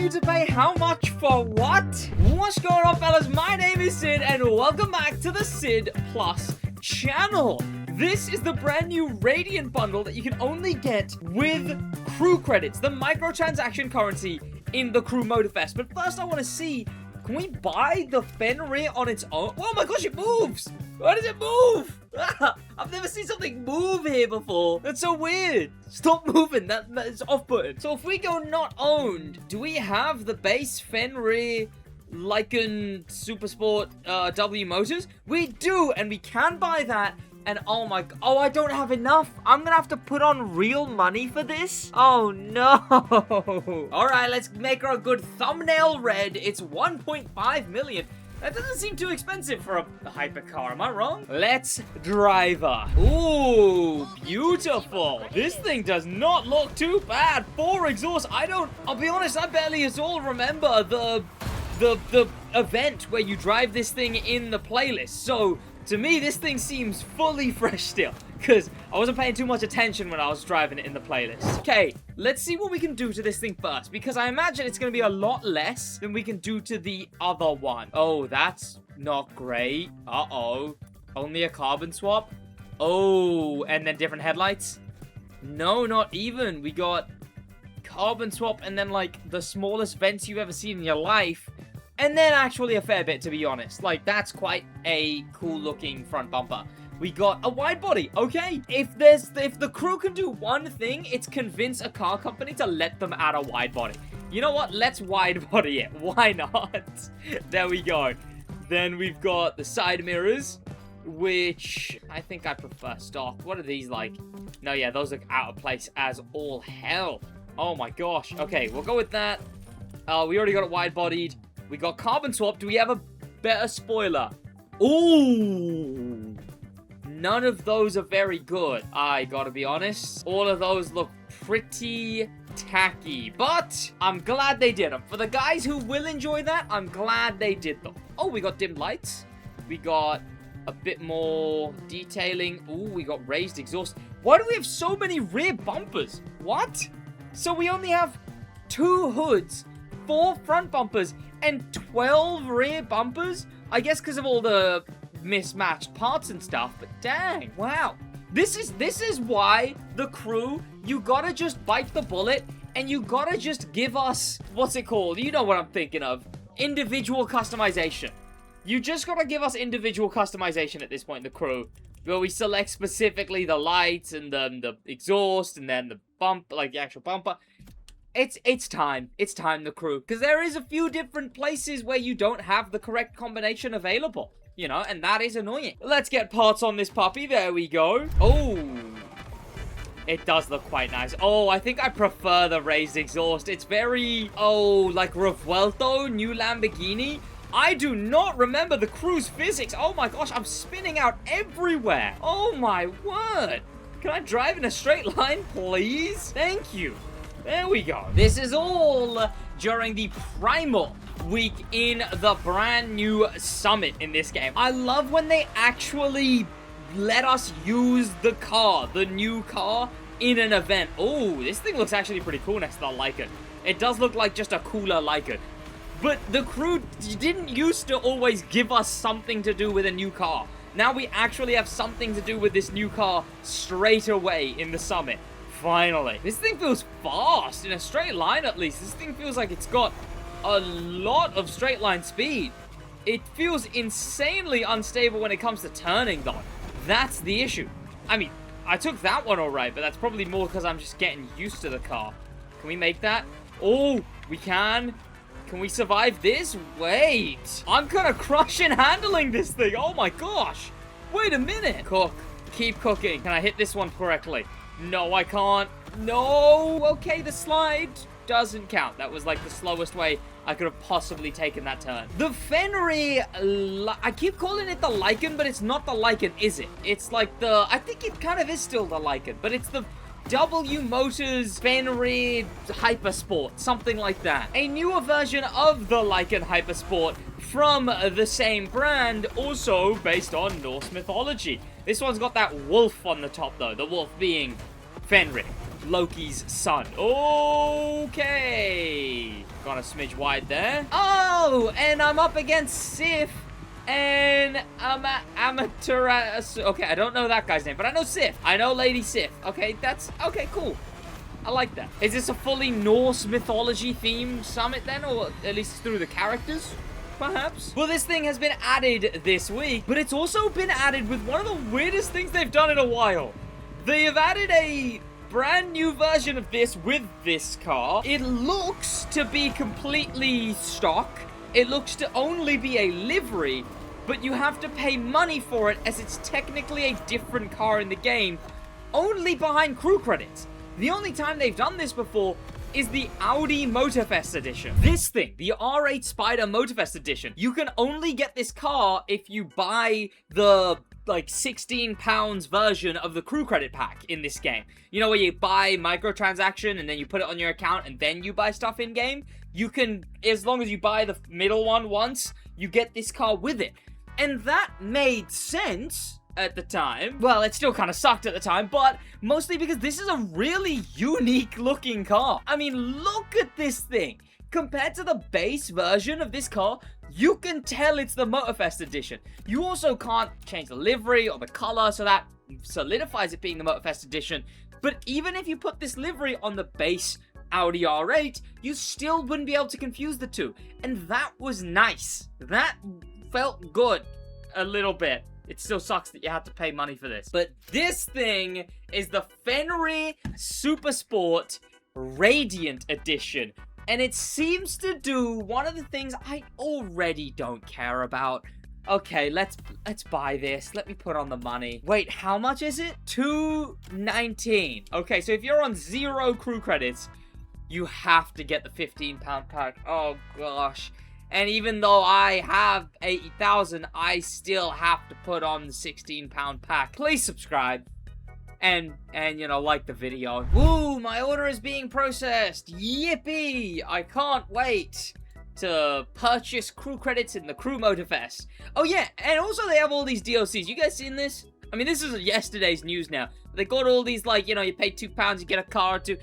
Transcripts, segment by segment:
you to pay how much for what? What's going on, fellas? My name is Sid, and welcome back to the Sid Plus channel. This is the brand new Radiant bundle that you can only get with crew credits, the microtransaction currency in the Crew Motorfest. But first I want to see, can we buy the Fenyr on its own? Oh my gosh, it moves! Why does it move? I've never seen something move here before. That's so weird. Stop moving. That is off-putting. So if we go not owned, do we have the base Fenyr Lykan Supersport W Motors? We do, and we can buy that. And oh my, oh, I don't have enough. I'm gonna have to put on real money for this. Oh no. All right, let's make our good thumbnail red. It's 1.5 million. That doesn't seem too expensive for a hypercar, am I wrong? Let's drive her. Ooh, beautiful. This thing does not look too bad. 4 exhausts. I'll be honest, I barely at all remember the event where you drive this thing in the playlist. So, to me, this thing seems fully fresh still, because I wasn't paying too much attention when I was driving it in the playlist. Okay, let's see what we can do to this thing first, because I imagine it's going to be a lot less than we can do to the other one. Oh, that's not great. Uh-oh. Only a carbon swap? Oh, and then different headlights? No, not even. We got carbon swap and then, like, the smallest vents you've ever seen in your life. And then actually a fair bit, to be honest. Like, that's quite a cool-looking front bumper. We got a wide body. Okay, if the crew can do one thing, it's convince a car company to let them add a wide body. You know what? Let's wide body it. Why not? There we go. Then we've got the side mirrors, which I think I prefer stock. What are these like? No, yeah, those look out of place as all hell. Oh my gosh. Okay, we'll go with that. We already got it wide-bodied. We got carbon swap. Do we have a better spoiler? Ooh. None of those are very good. I gotta be honest. All of those look pretty tacky. But I'm glad they did them. For the guys who will enjoy that, I'm glad they did them. Oh, we got dimmed lights. We got a bit more detailing. Ooh, we got raised exhaust. Why do we have so many rear bumpers? What? So we only have 2 hoods, 4 front bumpers, and 12 rear bumpers? I guess because of all the mismatched parts and stuff, but dang, wow. This is why the crew, you gotta just bite the bullet, and you gotta just give us, what's it called? You know what I'm thinking of. Individual customization. You just gotta give us individual customization at this point in the crew, where we select specifically the lights, and then the exhaust, and then the bump, like the actual bumper. It's time. It's time, the crew. Because there is a few different places where you don't have the correct combination available. You know, and that is annoying. Let's get parts on this puppy. There we go. Oh. It does look quite nice. Oh, I think I prefer the raised exhaust. It's very, oh, like Revuelto, new Lamborghini. I do not remember the crew's physics. Oh my gosh, I'm spinning out everywhere. Oh my word. Can I drive in a straight line, please? Thank you. There we go. This is all during the primal week in the brand new summit in this game. I love when they actually let us use the car, the new car, in an event. Oh, this thing looks actually pretty cool next to the Lykan. It does look like just a cooler Lykan. But the crew didn't used to always give us something to do with a new car. Now we actually have something to do with this new car straight away in the summit. Finally. This thing feels fast, in a straight line at least. This thing feels like it's got a lot of straight line speed. It feels insanely unstable when it comes to turning, though. That's the issue. I mean, I took that one alright, but that's probably more because I'm just getting used to the car. Can we make that? Oh, we can. Can we survive this? Wait. I'm kind of crushing handling this thing. Oh my gosh. Wait a minute. Cook. Keep cooking. Can I hit this one correctly? No, I can't. No! Okay, the slide doesn't count. That was like the slowest way I could have possibly taken that turn. The Fenyr, I keep calling it the Lykan, but it's not the Lykan, is it? It's like the, I think it kind of is still the Lykan, but it's the W Motors Fenyr Hypersport, something like that. A newer version of the Lykan Hypersport from the same brand, also based on Norse mythology. This one's got that wolf on the top, though. The wolf being Fenyr, Loki's son. Okay. gone a smidge wide there. Oh, and I'm up against Sif and Amaterasu. Okay, I don't know that guy's name, but I know Sif. I know Lady Sif. Okay, that's... Okay, cool. I like that. Is this a fully Norse mythology themed summit then? Or at least through the characters? Perhaps? Well, this thing has been added this week, but it's also been added with one of the weirdest things they've done in a while. They have added a brand new version of this with this car. It looks to be completely stock. It looks to only be a livery, but you have to pay money for it as it's technically a different car in the game, only behind crew credits. The only time they've done this before is the Audi Motorfest edition. This thing, the R8 Spider Motorfest edition, you can only get this car if you buy the like £16 version of the crew credit pack in this game. You know, where you buy microtransaction and then you put it on your account and then you buy stuff in game. You can, as long as you buy the middle one once, you get this car with it. And that made sense at the time. Well, it still kind of sucked at the time, but mostly because this is a really unique looking car. I mean, look at this thing. Compared to the base version of this car, you can tell it's the Motorfest edition. You also can't change the livery or the color, so that solidifies it being the Motorfest edition. But even if you put this livery on the base Audi R8, you still wouldn't be able to confuse the two. And that was nice. That felt good a little bit. It still sucks that you have to pay money for this. But this thing is the Fenyr Supersport Radiant Edition. And it seems to do one of the things I already don't care about. Okay, let's buy this. Let me put on the money. Wait, how much is it? $2.19. Okay, so if you're on 0 crew credits, you have to get the £15 pack. Oh gosh. And even though I have 80,000, I still have to put on the £16 pack. Please subscribe. And you know, like the video. Woo, my order is being processed. Yippee! I can't wait to purchase crew credits in the Crew Motorfest. Oh yeah, and also they have all these DLCs. You guys seen this? I mean, this is yesterday's news now. They got all these, like, you know, you pay £2, you get a car or two.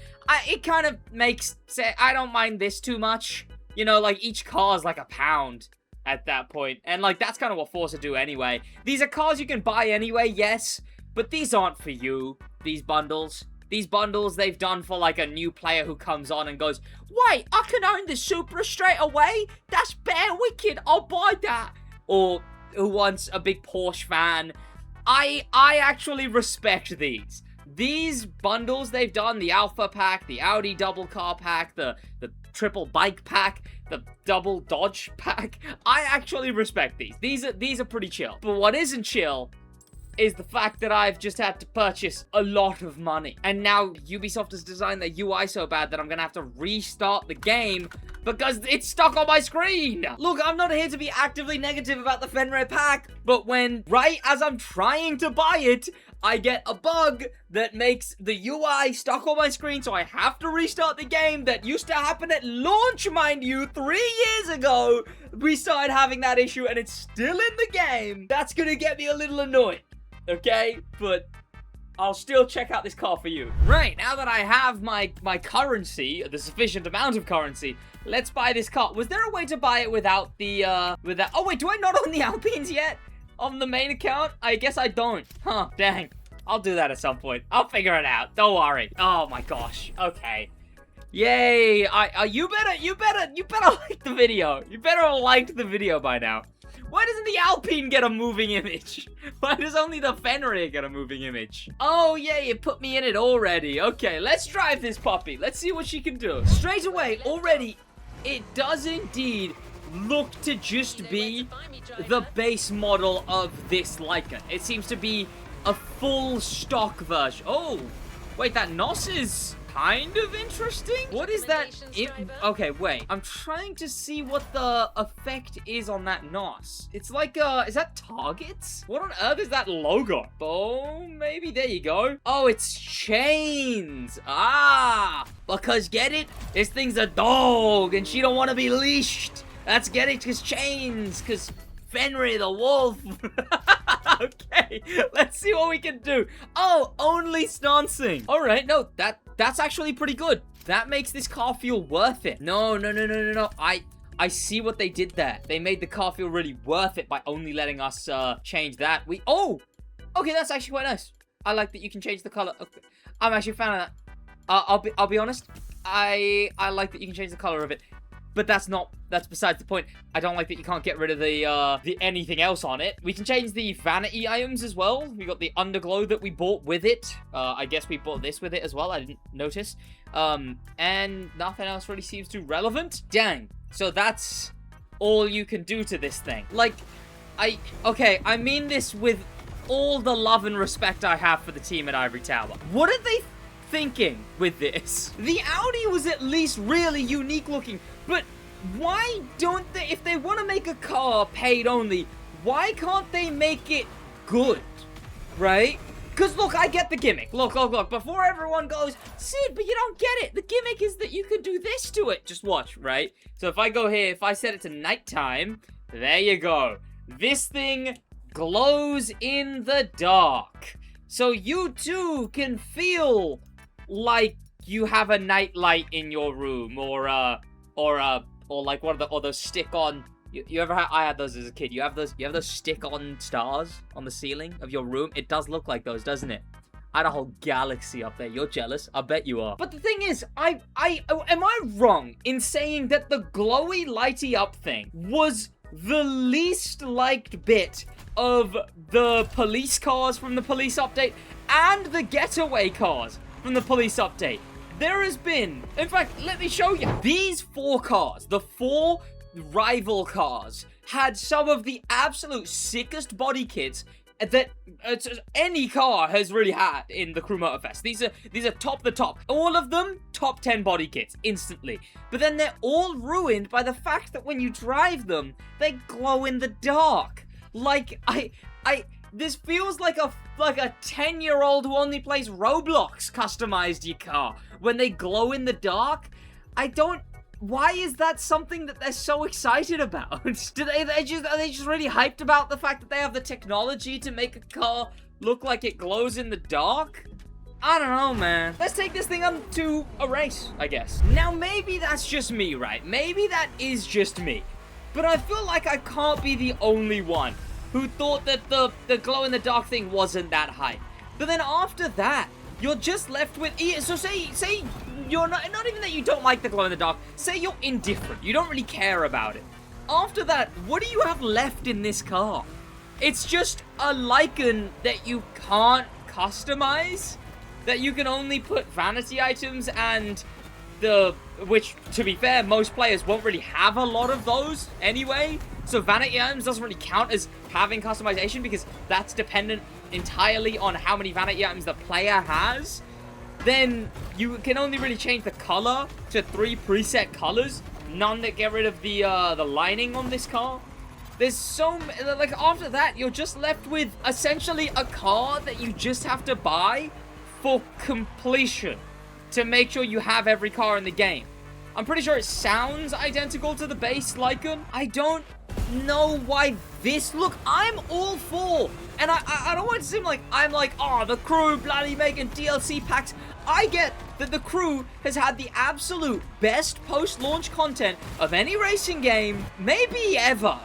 It kind of makes sense. I don't mind this too much. You know, like, each car is like £1 at that point. And, like, that's kind of what Forza do anyway. These are cars you can buy anyway, yes. But these aren't for you, these bundles. These bundles they've done for, like, a new player who comes on and goes, wait, I can own the Supra straight away? That's bare wicked, I'll buy that. Or who wants a big Porsche fan. I actually respect these. These bundles they've done, the Alpha pack, the Audi double car pack, the triple bike pack, the double Dodge pack, I actually respect these. These are pretty chill. But what isn't chill is the fact that I've just had to purchase a lot of money. And now Ubisoft has designed their UI so bad that I'm gonna have to restart the game because it's stuck on my screen. Look, I'm not here to be actively negative about the Fenyr pack, but when, right as I'm trying to buy it, I get a bug that makes the UI stuck on my screen, so I have to restart the game. That used to happen at launch, mind you, 3 years ago. We started having that issue, and it's still in the game. That's gonna get me a little annoyed, okay? But I'll still check out this car for you. Right, now that I have my currency, the sufficient amount of currency, let's buy this car. Was there a way to buy it without the, oh wait, do I not own the Alpines yet? On the main account? I guess I don't. Huh, dang. I'll do that at some point. I'll figure it out. Don't worry. Oh my gosh. Okay. Yay. You better like the video. You better have liked the video by now. Why doesn't the Alpine get a moving image? Why does only the Fenyr get a moving image? Oh yeah, you put me in it already. Okay, let's drive this puppy. Let's see what she can do. Straight away, already, it does indeed look to just be the base model of this Lykan. It seems to be a full stock version. Oh, wait, that NOS is kind of interesting. What is that? Okay, wait. I'm trying to see what the effect is on that NOS. It's like, is that targets? What on earth is that logo? Oh, maybe. There you go. Oh, it's chains. Ah, because get it? This thing's a dog and she don't want to be leashed. Let's get it, because chains, because Fenyr the wolf. Okay, let's see what we can do. Oh, only stancing. All right, no, that's actually pretty good. That makes this car feel worth it. No. I see what they did there. They made the car feel really worth it by only letting us change that. Okay, that's actually quite nice. I like that you can change the color. Okay. I'm actually a fan of that. I'll be honest. I like that you can change the color of it. But that's besides the point. I don't like that you can't get rid of the anything else on it. We can change the vanity items as well. We got the underglow that we bought with it. I guess we bought this with it as well. I didn't notice. And nothing else really seems too relevant. Dang. So that's all you can do to this thing. Like, I mean this with all the love and respect I have for the team at Ivory Tower. What are they thinking with this? The Audi was at least really unique looking, but why don't they, if they want to make a car paid only, why can't they make it good, right? Because, look, I get the gimmick. Look, before everyone goes, Sid, but you don't get it. The gimmick is that you could do this to it. Just watch, right? So if I go here, if I set it to nighttime, there you go. This thing glows in the dark. So you, too, can feel like you have a night light in your room, or like one of those stick-on. You ever had? I had those as a kid. You have those stick-on stars on the ceiling of your room. It does look like those, doesn't it? I had a whole galaxy up there. You're jealous. I bet you are. But the thing is, am I wrong in saying that the glowy, lighty up thing was the least liked bit of the police cars from the police update and the getaway cars from the police update? There has been, in fact, let me show you. These 4 cars, the 4 rival cars, had some of the absolute sickest body kits that any car has really had in the Crew Motorfest. These are top. All of them, top 10 body kits, instantly. But then they're all ruined by the fact that when you drive them, they glow in the dark. Like, this feels like a 10-year-old who only plays Roblox customized your car. When they glow in the dark, why is that something that they're so excited about? Are they just really hyped about the fact that they have the technology to make a car look like it glows in the dark? I don't know, man. Let's take this thing on to a race, I guess. Now, maybe that's just me, right? Maybe that is just me. But I feel like I can't be the only one who thought that the glow-in-the-dark thing wasn't that hype. But then after that, you're just left with... So say you're not even that you don't like the glow-in-the-dark. Say you're indifferent. You don't really care about it. After that, what do you have left in this car? It's just a Lykan that you can't customize? That you can only put vanity items and which, to be fair, most players won't really have a lot of those anyway. So vanity items doesn't really count as having customization because that's dependent entirely on how many vanity items the player has. Then you can only really change the color to 3 preset colors. None that get rid of the lining on this car. There's so like after that you're just left with essentially a car that you just have to buy for completion to make sure you have every car in the game. I'm pretty sure it sounds identical to the base Lykan. I don't know why this... Look, I'm all for... And I don't want to seem like I'm like, oh, the crew bloody making DLC packs. I get that the crew has had the absolute best post-launch content of any racing game, maybe ever.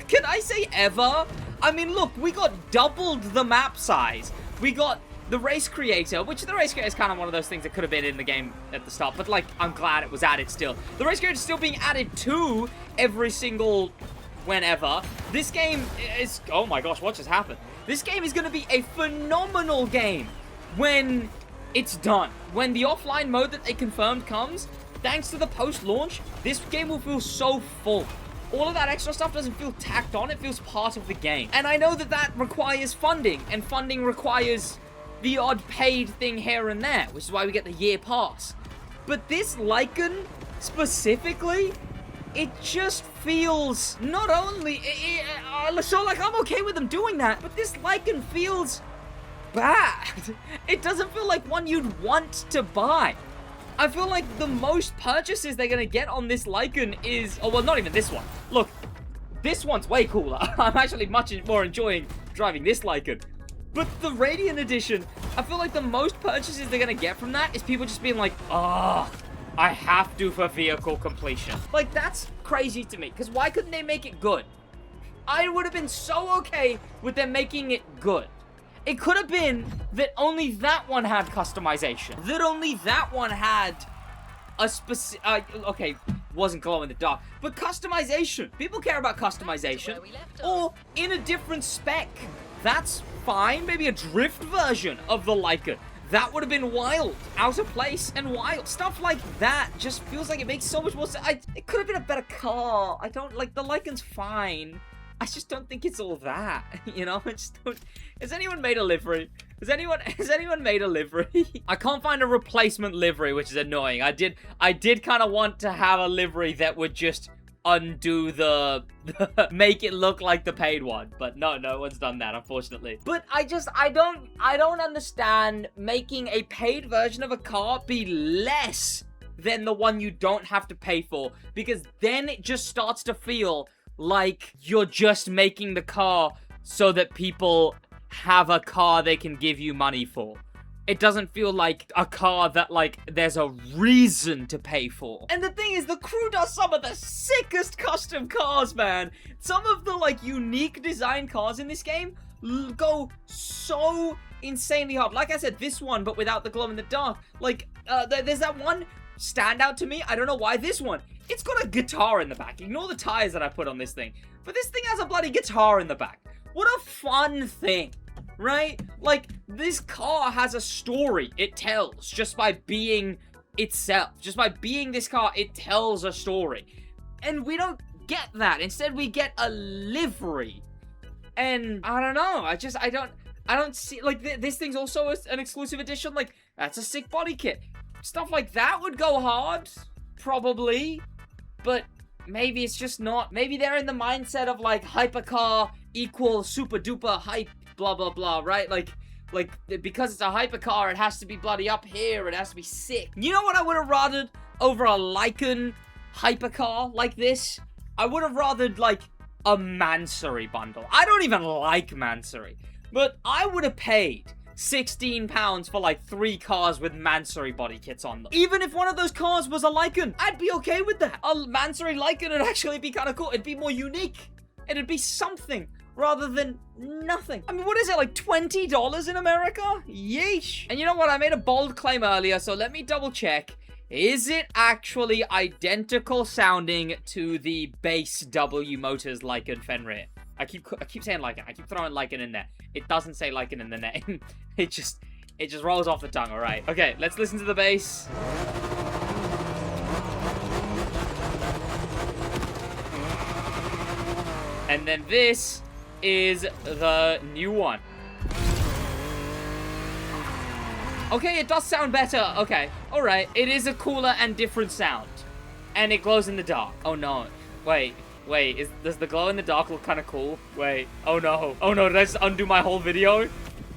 Can I say ever? I mean, look, we got doubled the map size. We got the race creator, which the race creator is kind of one of those things that could have been in the game at the start, but like, I'm glad it was added still. The race creator is still being added to every single whenever. This game is, oh my gosh, what just happened? This game is going to be a phenomenal game when it's done. When the offline mode that they confirmed comes, thanks to the post-launch, this game will feel so full. All of that extra stuff doesn't feel tacked on, it feels part of the game. And I know that that requires funding, and funding requires the odd paid thing here and there, which is why we get the year pass. But this Lykan, specifically, it just feels not only... so, like, I'm okay with them doing that, but this Lykan feels bad. It doesn't feel like one you'd want to buy. I feel like the most purchases they're going to get on this Lykan is... Oh, well, not even this one. Look, this one's way cooler. I'm actually much more enjoying driving this Lykan. But the Radiant Edition, I feel like the most purchases they're going to get from that is people just being like, I I have to for vehicle completion. Like, that's crazy to me, because why couldn't they make it good? I would have been so okay with them making it good. It could have been that only that one had customization. That only that one had a specific... okay, wasn't glow in the dark. But customization. People care about customization. Or in a different spec. That's fine. Maybe a drift version of the Lykan. That would have been wild. Out of place and wild. Stuff like that just feels like it makes so much more sense. It could have been a better car. I don't... like, the Lykan's fine. I just don't think it's all that, you know? I just don't... Has anyone made a livery? Has anyone made a livery? I can't find a replacement livery, which is annoying. I did kind of want to have a livery that would just undo the make it look like the paid one, but no one's done that, unfortunately. But I don't understand making a paid version of a car be less than the one you don't have to pay for, because then it just starts to feel like you're just making the car so that people have a car they can give you money for. It doesn't feel like a car that, like, there's a reason to pay for. And the thing is, the crew does some of the sickest custom cars, man. Some of the, like, unique design cars in this game go so insanely hard. Like I said, this one, but without the glow-in-the-dark. Like, there's that one standout to me. I don't know why. This one, it's got a guitar in the back. Ignore the tires that I put on this thing. But this thing has a bloody guitar in the back. What a fun thing, right? Like, this car has a story it tells just by being itself. Just by being this car, it tells a story. And we don't get that. Instead, we get a livery. And I don't know. I don't see, like, this thing's also an exclusive edition. Like, that's a sick body kit. Stuff like that would go hard, probably, but maybe it's just not. Maybe they're in the mindset of, like, hypercar equals super duper hype, blah, blah, blah, right? Like, because it's a hypercar, it has to be bloody up here, it has to be sick. You know what I would have rathered over a Lykan hypercar like this? I would have rathered, like, a Mansory bundle. I don't even like Mansory, but I would have paid £16 for, like, 3 cars with Mansory body kits on them. Even if one of those cars was a Lykan, I'd be okay with that. A Mansory Lykan would actually be kind of cool. It'd be more unique. It'd be something rather than nothing. I mean, what is it, like $20 in America? Yeesh. And you know what? I made a bold claim earlier, so let me double check. Is it actually identical sounding to the base W Motors Lykan Fenyr? I keep saying Lykan. I keep throwing Lykan in there. It doesn't say Lykan in the name. It just rolls off the tongue, alright. Okay, let's listen to the bass. And then this is the new one. Okay, it does sound better. Okay, alright. It is a cooler and different sound. And it glows in the dark. Oh no. Wait, does the glow in the dark look kind of cool? Wait, oh no, did I just undo my whole video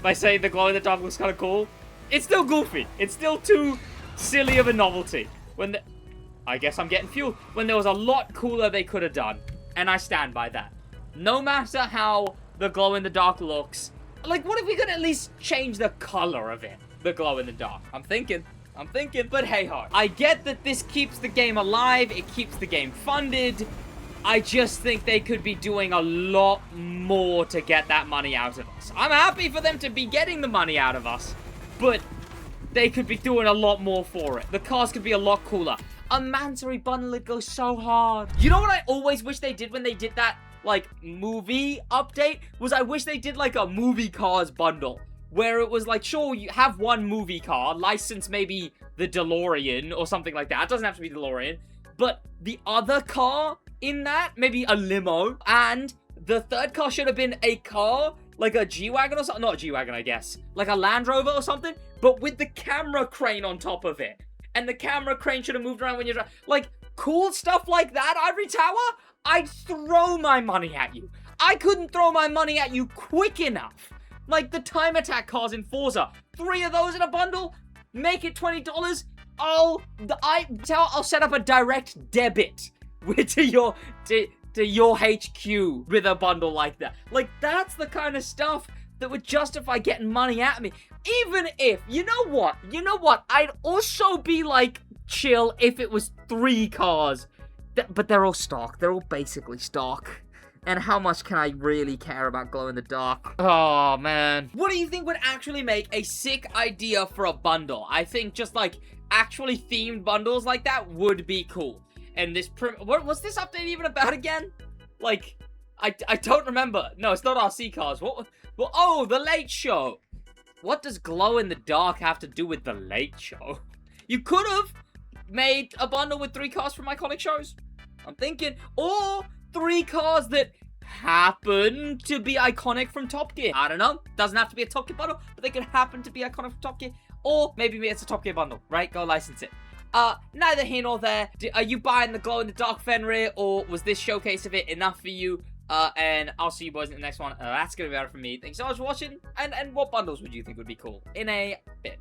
by saying the glow in the dark looks kind of cool? It's still goofy. It's still too silly of a novelty. I guess I'm getting fuel. When there was a lot cooler they could have done. And I stand by that. No matter how the glow in the dark looks, like, what if we could at least change the color of it? The glow in the dark. I'm thinking, but hey ho. I get that this keeps the game alive. It keeps the game funded. I just think they could be doing a lot more to get that money out of us. I'm happy for them to be getting the money out of us, but they could be doing a lot more for it. The cars could be a lot cooler. A Mansory bundle would go so hard. You know what I always wish they did when they did that, like, movie update? Was I wish they did, like, a movie cars bundle. Where it was like, sure, you have one movie car, license maybe the DeLorean or something like that. It doesn't have to be DeLorean. But the other car in that, maybe a limo, and the third car should have been a car, like a G-Wagon or something, not a G-Wagon, I guess, like a Land Rover or something, but with the camera crane on top of it, and the camera crane should have moved around when you're, like, cool stuff like that, Ivory Tower, I'd throw my money at you. I couldn't throw my money at you quick enough. Like the time attack cars in Forza, 3 of those in a bundle, make it $20, I'll set up a direct debit to your HQ with a bundle like that. Like, that's the kind of stuff that would justify getting money at me. Even if, you know what, I'd also be, like, chill if it was 3 cars. But they're all stock. They're all basically stock. And how much can I really care about glow-in-the-dark? Oh, man. What do you think would actually make a sick idea for a bundle? I think just, like, actually themed bundles like that would be cool. And this what's this update even about again? Like, I don't remember. No, it's not RC cars. What? Well, oh, the Late Show. What does glow-in-the-dark have to do with the Late Show? You could have made a bundle with 3 cars from iconic shows. I'm thinking. Or 3 cars that happen to be iconic from Top Gear. I don't know. Doesn't have to be a Top Gear bundle, but they could happen to be iconic from Top Gear. Or maybe it's a Top Gear bundle, right? Go license it. Neither here nor there. Are you buying the glow-in-the-dark Fenrir, or was this showcase of it enough for you? And I'll see you boys in the next one. That's gonna be about it from me. Thanks so much for watching. And what bundles would you think would be cool? In a bit.